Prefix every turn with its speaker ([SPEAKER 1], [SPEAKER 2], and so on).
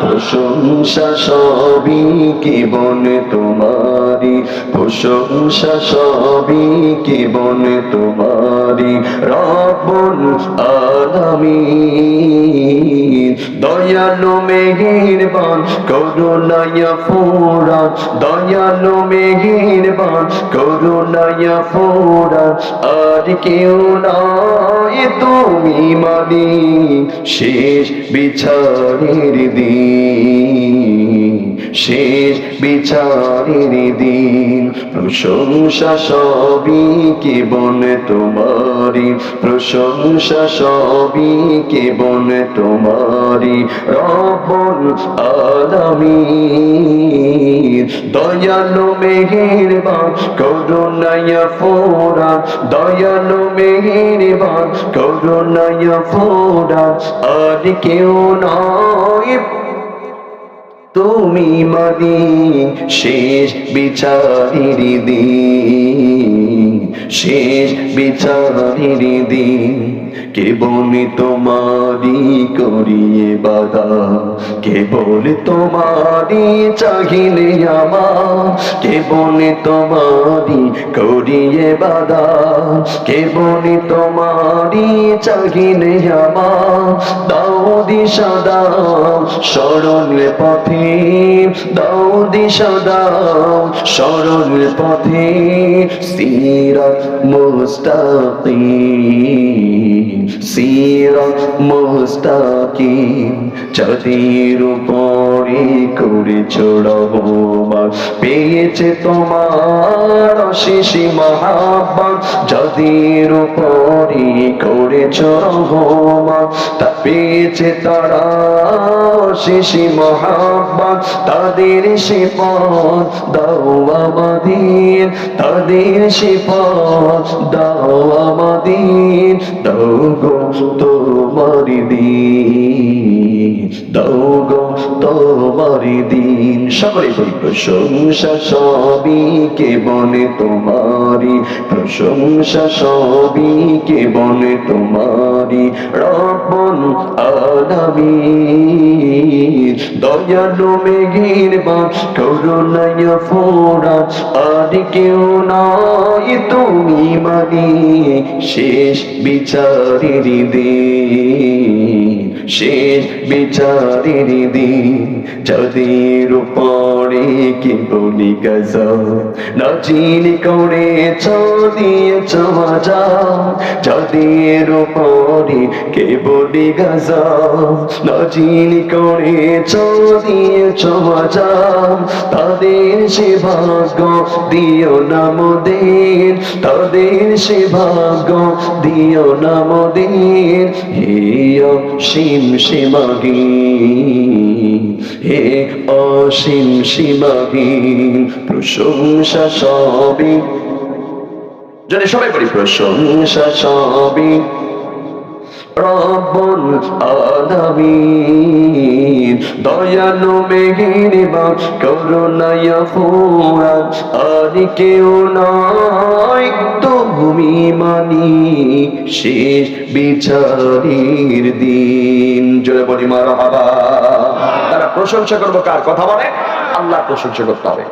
[SPEAKER 1] প্রশংসা সবই কেবল তোমারি, প্রশংসা সবই কেবল তোমারি রব্বুল আলামিন। দয়ালু মেহেরবান করুণায় ফুরান, দয়ালু মেহেরবান করুণায় ফুরান, আর কেউ নয় তুমি মালিক শেষ বিচারের দিন, শেষ বিচারের দিন। প্রশংসা সবই কেবল তোমারি, প্রশংসা সবই কেবল তোমারি রব্বুল আলামিন। দয়ালু মেহেরবান করুণায় ফুরান, দয়ালু মেহেরবান করুণায় ফুরান, আর কেউ নয় তুমি মালিক শেষ বিচারের দিন, শেষ বিচারের দিন। কেবল তোমারি করিয়ে বাদা, কেবল তোমারি চাহিলে আমার, কেবল তোমারি করিয়ে বাদা, কেবল তোমারি চাহিলে আমার। দাও দিশা দাও সরল পথে, দাও দিশা দাও সরল পথে, সিরাত মুস্তাকিম, সিরাত মুস্তাকিম। যাদের উপরে করেছো রহমত, পেয়েছে তোমার অশেষ মহাব্বত, যাদের উপরে করেছো রহমত, তা পেয়েছে তারা অশেষ মহাব্বত। তাদের সে পথ দাও আমাদের, তাদের সে পথ দাও আমাদের। দাও গো তোমার দিন, দাও গো তোমার দিন। সকলে বলি প্রশংসা সবই কেবল তোমারি, প্রশংসা সবই কেবল তোমারি রব্বুল আলামিন। দয়ালু মেহেরবান করুণায় ফুরান, আর কেউ নয় তুমি মালিক শেষ বিচারের দিন, শেষ বিচারের দিন। যাদের উপরে কেবলি গজব নাজিল করেছ দিয়েছ আযাব, যাদের উপরে কেবলি গজব নাজিল করেছ দিয়েছ আযাব, তাদের সে ভাগ্য দিও না মোদের, তাদের সে ভাগ্য দিও না মোদের। হে অসীম সীমাহীন, হে অসীম সীমাহীন। প্রশংসা সবই, যদি সবাই বলি প্রশংসা সবই রব্বুল আলামিন। দয়ালু মেহেরবান করুণায় ফুরান, আর কেউ নয় তুমি মালিক শেষ বিচারের দিন। জোরে বলি মারহাবা। তারা প্রশংসা করবো কার? কথা বলে আল্লাহর প্রশংসা করতে হবে।